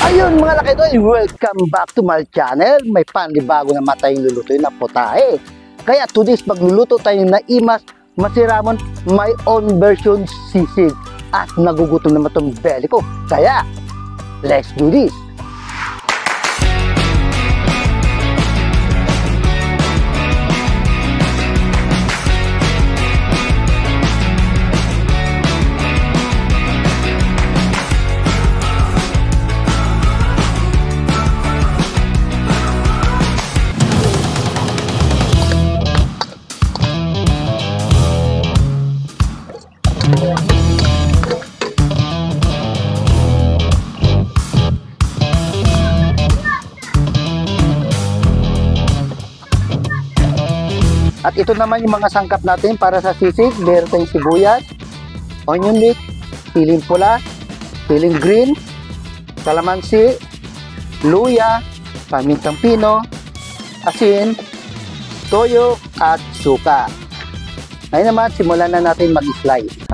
Ayun mga lakidoy, welcome back to my channel. May panibago na tayong lulutuin na potahe. Kaya today's magluluto tayo na imas masiramon my own version sisig. At nagugutom naman itong belly ko. Kaya, let's do this! At ito naman yung mga sangkap natin para sa sisig. Meron tayong sibuyas, onion leek, siling pula, siling green, kalamansi, luya, pamintang pino, asin, toyo, at suka. Ngayon naman, simulan na natin mag-slice.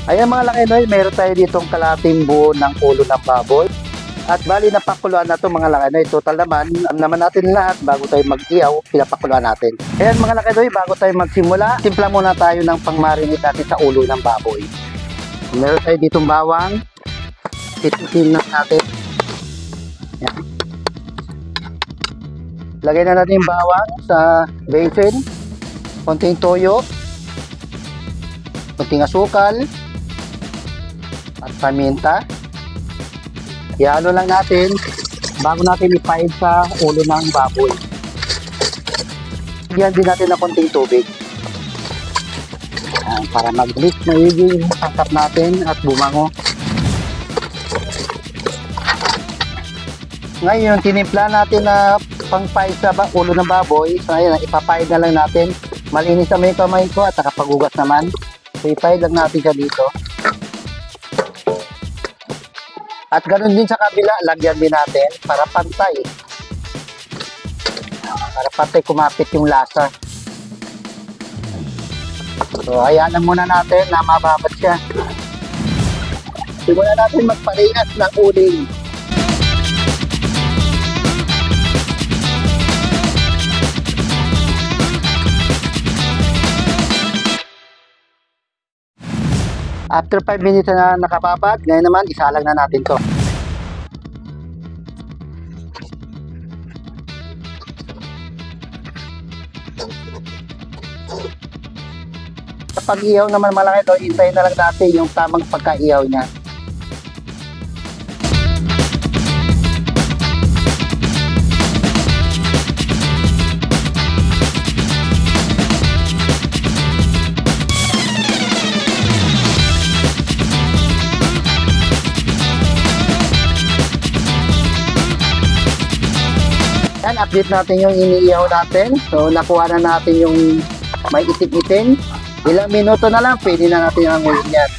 Ayan mga lakidoy, meron tayo ditong kalating buo ng ulo ng baboy. At bali napakuluan na ito mga lakidoy. Total naman natin lahat bago tayo mag-iyaw, pinapakuluan natin. Ayan mga lakidoy, bago tayo magsimula, timpla muna tayo ng pang-marinate natin sa ulo ng baboy. Meron tayo ditong bawang, titisin na natin. Ayan. Lagay na natin yung bawang sa basin, konting toyo, konting asukal, at paminta. Ihalo lang natin bago natin ipaid sa ulo ng baboy. Bigyan din natin ng konting tubig para mag-mix maigi yung sangkap natin at bumango. Ngayon, tinimpla natin na pang-paid sa ulo ng baboy. So, ayan, ipapaid na lang natin. Malinis naman yung kamay ko at nakapagugas naman. So, ipaid lang natin siya dito. At ganoon din sa kabila, lagyan din natin para pantay. Para pantay kumapit yung lasa. So, hayaan lang muna natin na mababat siya. Simulan natin magparingas ng uling. After 5 minutes na nakababad, ngayon naman isalang na natin to. Kapag ihaw naman malaki to, hintayin na lang natin yung tamang pagka-ihaw niya. Yan, update natin yung iniihaw natin. So, nakuha na natin yung may itim-itim. Ilang minuto na lang, pwede na natin ang uling yan.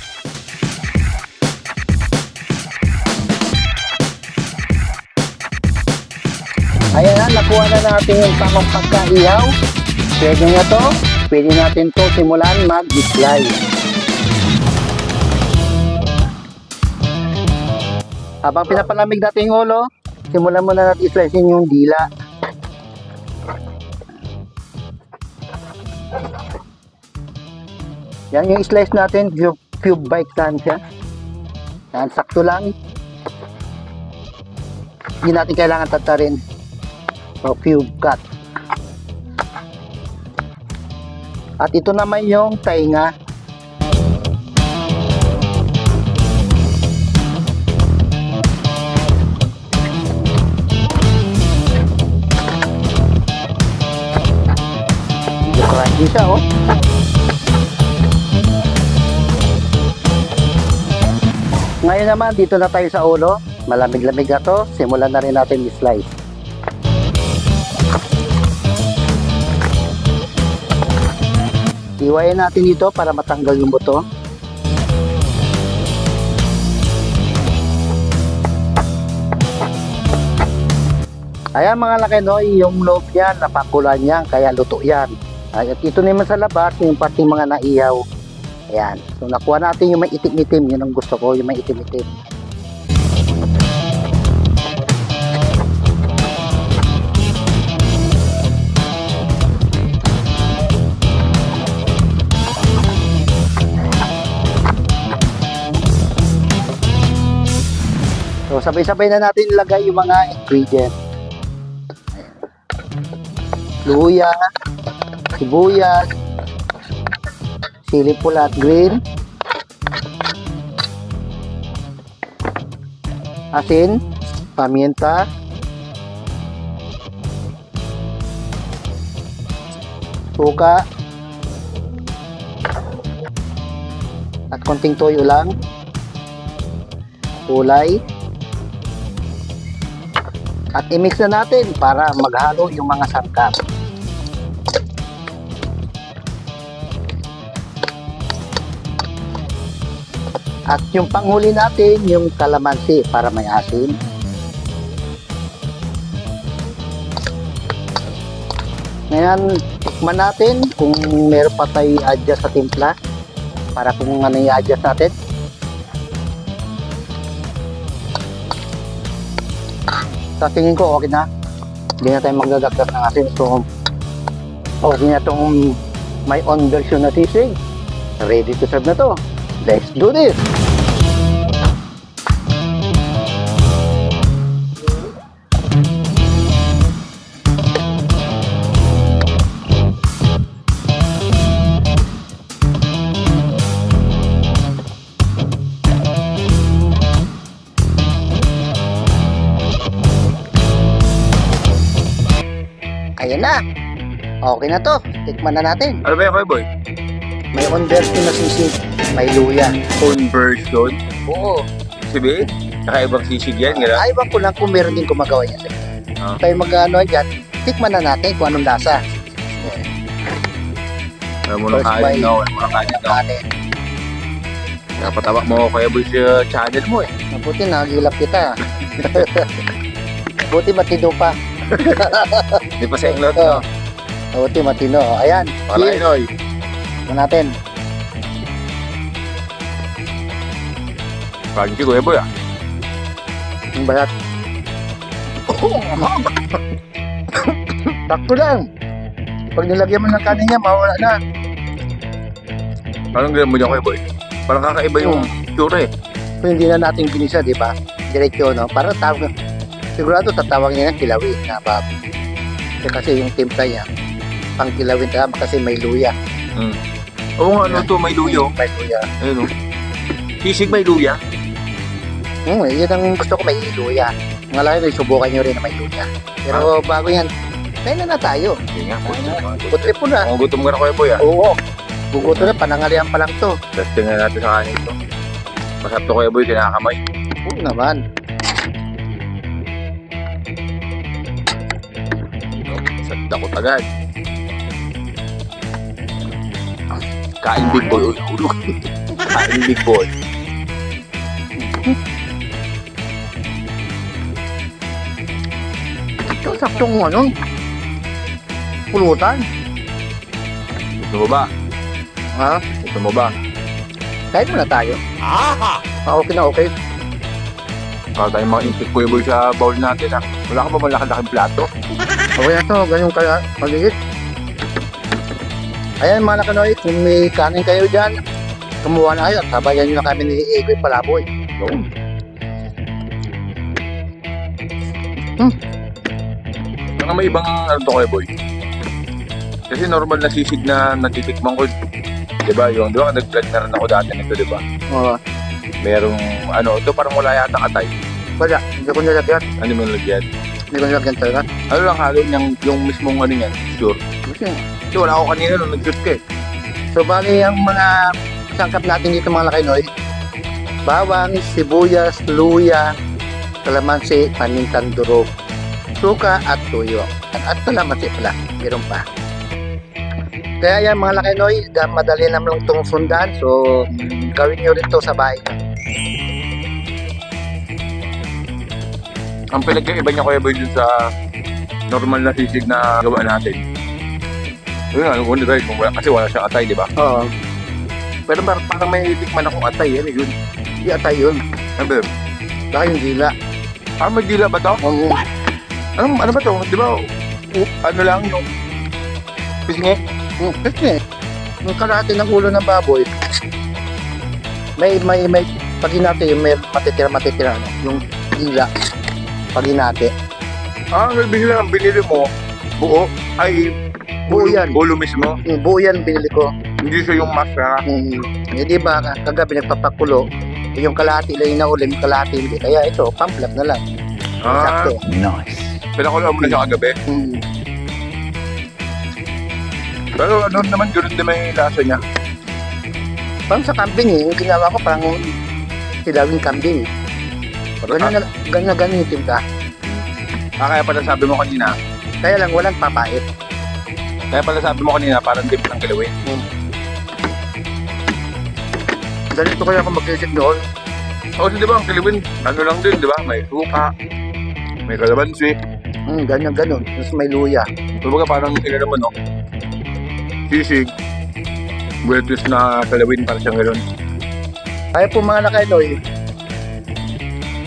Ayan na, nakuha na natin yung tamang pagka-ihaw. Pwede na to. Pwede natin to simulan mag-slice. Habang pinapalamig natin yung ulo, simulan muna natin i-slicein yung dila. Yan yung slice natin, cube bite lang siya. Yan, sakto lang. Hindi natin kailangan tatarin. So, cube cut. At ito naman yung tainga. Crunchy siya, oh. Ngayon naman, dito na tayo sa ulo. Malamig-lamig na to. Simulan na rin natin i-slice. Iwayan natin dito para matanggal yung buto. Ayan mga lakinoy, yung loob yan, napakulan yan, kaya luto yan. At ito naman sa labas, yung pating mga naihaw. Ayan. So nakuha natin yung may itim-itim. Yun ang gusto ko, yung may itim-itim. So sabay-sabay na natin ilagay yung mga ingredients. Luya, sibuyas, sili pula at green, asin, paminta, suka, at konting toyo lang, kulay, at i-mix na natin para maghalo yung mga sangkap. At yung panghuli natin, yung kalamansi para may asin. Ngayon, tikman natin kung meron pa tayo i-adjust sa timpla. Para kung ano i-adjust natin. Sa tingin ko, okay na. Hindi na tayo magdadagdag ng asin. So, okay na itong may on version na sisig. Ready to serve na to. Let's do this! Ayan na. Okay na to. Tikman na natin. Ano ba yan, boy? May on version na sisig. May luya. Conversion? Oo. Sabi, nakaibang sisig yan, gano'n? Ay, ko lang kung meron din gumagawa niya. Tayo mag-ano dyan, tikman na natin kung anong lasa. Alam mo nang kain, no? Alam mo nang kain. Napatawa mo ako kaya boy sa channel mo eh. Mabuti, nakagilap kita. Mabuti, matino pa. Hindi pa sa inglot, no? Mabuti, matino. Ayan. Para Inoy. Ito natin. Pagki ko, boy ah. Yung balat. Takto lang. Pag nilagyan mo ng kanin niya, mawala na. Parang ganyan mo dyan, boy. Parang kakaiba yung tsura eh. Kung hindi na natin ginisa, di ba? Diretso, no? Parang tawag. Sigurado tatawag niya ng kilawin na baboy. Kasi yung timpla niya, pang kilawin talaga kasi may luya. Oo nga, ano to, may luya. May luya. Ayun o. Sisig may luya. Yun ang gusto ko, may luya. Mga lahat, subukan nyo rin na may luya. Pero bago yan, kaya na tayo. Hindi nga, Butrip po na. gutom ka na kuya boy ah. Oo. Buguto na, panangalian pa lang to. Testing na natin sa kanin ito. Masarap to kuya boy, kinakamay. Oo naman. Takot agad. Kain big boy. Kain big boy. Ito, saktong ano, pulutan. Gusto mo ba? Ha? Gusto mo ba? Kahit muna tayo. Aha! Okay na okay. Kaya tayo mga intik kuya boy sa bowl natin ha. Wala ka ba malaki-laking plato? Okay na to, ganyan kaya maliit. Ayan mga nakanoy, kung may kanin kayo dyan, kumuha na kayo at sabayan nyo na kami ni Egoy Palaboy. Yun. Saka may ibang ano to kuya boy. Kasi normal na sisig na natitikman ko. Diba yung, di ba nag-vlog na rin ako dati nito diba? Oo. Merong ano, ito parang wala yata katay. Wala, hindi ko nilagyan. Ano mo nalagyan? Hindi ko nilagyan talaga. Ano lang halo niyang yung mismong ano yan, sure. Kasi wala ako kanina nung nag-shoot ka eh. So bali ang mga sangkap natin dito mga lakay noy, bawang, sibuyas, luya, kalamansi, panintang durog, suka at tuyo. At kalamansi pala, meron pa. Kaya yan mga lakinoy, madali naman itong sundan. So, gawin nyo rin to sa bahay. Ang pinagkaiba niya Kuya Boy dun sa normal na sisig na gawa natin. Yun nga, kung tayo, kasi wala siyang atay, di ba? Oo. Pero parang may tikman akong atay, yan yun. Di atay yun. Ano ba yun? Baka yung dila. Ah, may dila ba to? Oo. Ano ba to? Di ba, ano lang yung pisngi? Kasi, yung kalahati ng ulo ng baboy, may pag hinati, may matitira, ano, yung dila. Pag hinati. Ah, bigla ang binili mo, buo, ay Buo yan. Bulo mismo. Buo yan binili ko. Hindi siya yung mascara. Eh, di ba, kagabi nagpapakulo, yung kalahati lang yung naulim, kalahati hindi. Kaya ito, pamplap na lang. Ah, Sakto. Nice. pinakulo mo na siya kagabi. Pero ano naman, ganoon din may lasa niya. Parang sa kambing eh, yung ginawa ko parang silawing kambing. Ganyan yung tinta. Ah, kaya pala sabi mo kanina, Kaya lang walang papait. parang dip ng kilawin. Ganito kaya ako mag-isip noon. O, di ba, ang kilawin, ano lang din, di ba? May suka, may kalamansi. Ganyan. Tapos may luya. Kumbaga parang naman, no? Sisig, buwetes na kilawin, parang siyang gano'n. Kaya po mga nakailoy,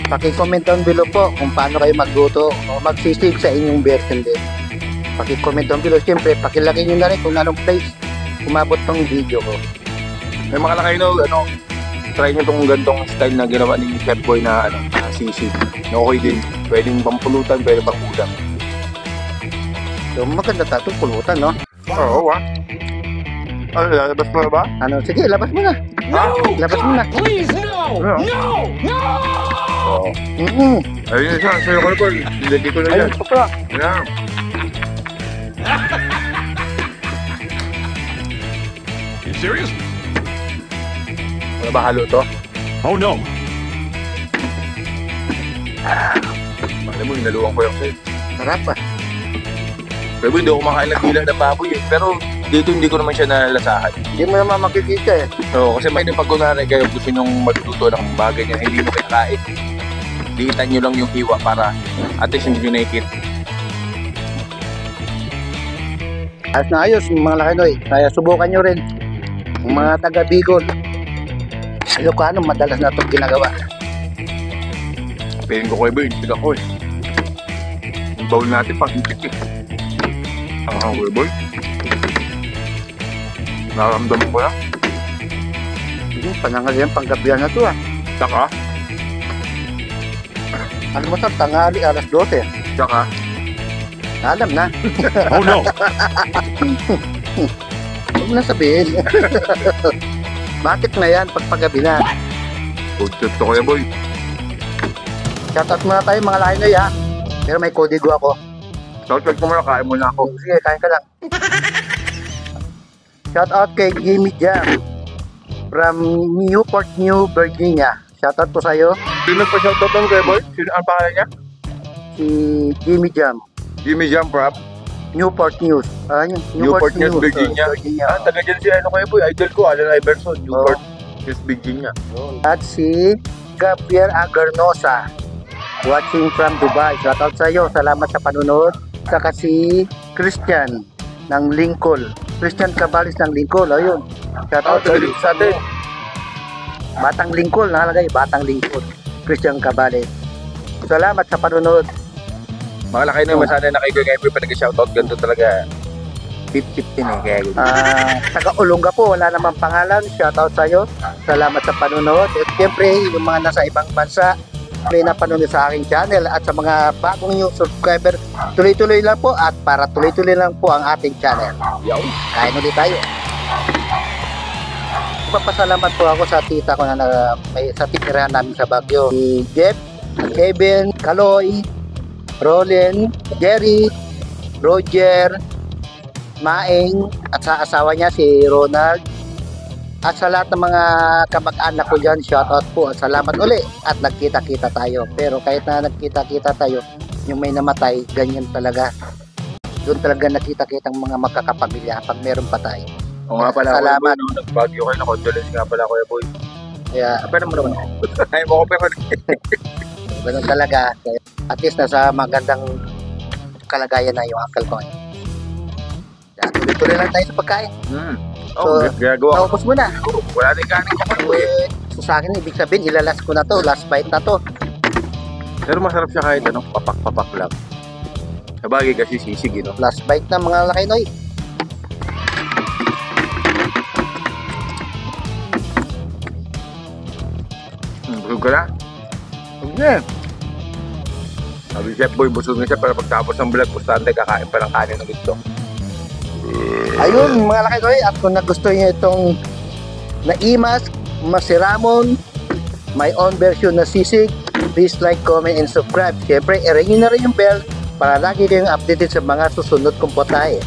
paki-comment down below po kung paano kayo magluto o magsisig sa inyong version din. Paki-comment down below. Siyempre, pakilagay nyo na rin kung anong place umabot tong video ko. May mga lakay no, try nyo itong gantong style na ginawa ni Chef Boy na sisig. Na okay din. Pwedeng pampulutan, pwede pang ulam. So, maganda tatong pulutan, no? Oo, Ano, lalabas mo na ba? Ano, sige, labas mo na. Labas mo na. Please, no! Yeah. No! No! Oo. Ayun na siya, sa'yo ko na po. Hindi ko na yan. Ayun, pa. Ayan. You serious? Wala ba halo to? Oh no! Alam mo, inaluwang ko yung sa'yo. Sarap ah. Pero hindi ako kumakain ng dila ng baboy eh. Pero dito hindi ko naman siya nalalasahan. Hindi mo naman makikita eh. Oo, kasi may pag kunwari kayo gusto nyong magluto ng bagay niya, hindi mo kinakain. Liitan nyo lang yung hiwa para at least hindi nyo nakikit. Ayos na ayos, mga lakinoy. Kaya subukan nyo rin. Yung mga taga Bicol. Ilocano, madalas na itong ginagawa. Piling ko kayo ba, hindi ako eh. Yung bowl natin pang intik eh. Ang hangul boy. Nararamdaman ko na. Panangal yan, panggabihan na ito ah. Saka, Ano mo sa tangali, alas 12. saka, Alam na. Oh no! Huwag mo na sabihin. Bakit na yan pag paggabi na? food trip to kayo boy. Shoutout muna tayo mga lakinoy ha. Pero may kodigo ako. Shoutout ko muna, kain muna ako. Sige, kain ka lang. Shoutout kay Jimmy Jam from Newport, New Virginia. Shoutout po sa'yo. Sino nagpa-shoutout ng kayo boy? Sino ang pangalan niya? Si Jimmy Jam. Jimmy Jam Prop. Newport News. Yun. Newport News, Virginia. Virginia. Ah, taga dyan si ano kayo boy. Idol ko, Allen Iverson. Newport News, Virginia. At si Gabriel Agarnosa watching from Dubai. Shoutout sa iyo. Salamat sa panunod. Saka si Christian ng Lincoln. Christian Cabalis ng Lincoln. Ayun. Shoutout taga dito sa atin. Batang Lincoln. Nakalagay. Batang Lincoln. Christian Cabalis. Salamat sa panunod. Mga lakay na masana na kayo kayo pa nag-shoutout. Ganito talaga. 50-50 na kaya yun. Taga Olonga po. Wala namang pangalan. Shoutout sa iyo. Salamat sa panunod. At siyempre, yung mga nasa ibang bansa may napanood sa aking channel at sa mga bagong new subscriber, tuloy-tuloy lang po at para tuloy-tuloy lang po ang ating channel. Yaw. Kain ulit tayo. Papasalamat po ako sa tita ko na may sa titirahan namin sa Baguio. Si Jeff, Kevin, Kaloy, Rolin, Jerry, Roger, Maeng at sa asawa niya si Ronald, At sa lahat ng mga kamag-anak ko dyan, shoutout po. At salamat uli. At nagkita-kita tayo. Pero kahit na nagkita-kita tayo, yung may namatay, ganyan talaga. Doon talaga nakita-kita ang mga magkakapamilya pag meron patay. O nga pala, Salamat. Kuya Boy, no? Nagbagyo kayo na condolence nga pala, Kuya Boy. Kaya, Pero mo naman. Ay mo ko pero. ganun talaga. Kaya, at least nasa magandang kalagayan na yung uncle ko. Kaya, tuloy-tuloy lang tayo sa pagkain. Oh, So, gagawa ko. Naubos mo na. Wala din kanin ko, Kuya Boy. So, sa akin, ibig sabihin, ilalas ko na to. Last bite na to. Pero masarap siya kahit ano, papak-papak lang. Sabagay kasi sisig, no? Last bite na mga laki, Noy. Busog ka na? Okay. Sabi Chef Boy, busog na siya pero pagtapos ng vlog, bustante, kakain pa ng kanin ng ito. Ayun, mga laki, Noy. At kung nagustuhan niyo itong naimas, masiramon, my own version na sisig, please like, comment, and subscribe. Siyempre, i-ring nyo na rin yung bell para lagi kayong updated sa mga susunod kong potahe.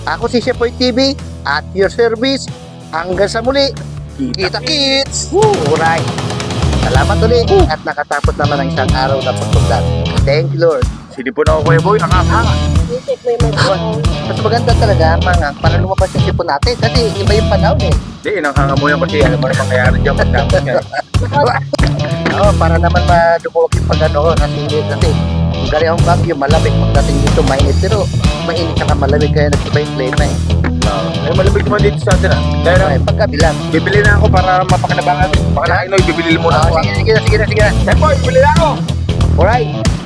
Ako si Chef Boy TV at your service. Hanggang sa muli. Kita kits! Alright. Salamat ulit at nakatapos naman ang isang araw na pagtuglan. Thank you, Lord. Sinipon ako, Kuya Boy, nakakanga. Mas maganda talaga, mga para lumabas yung sipon natin kasi iba yung panahon eh. Hindi, nakakanga mo yan kasi alam mo na mangyayari dyan pagtapos niya. Oo, para naman madumuwag yung pag-ano ko kasi galing akong bagyo, malamig pagdating dito, mainit. Pero mainit saka malamig kaya nagsiba yung klima eh. Ay, malamig naman dito sa atin, ah. Dahil Ay, pagkabilang. bibili na ako para mapakinabangan. Pakalain, no, bibili mo na ako. Sige na. Chef Boy, bibili na ako! Alright.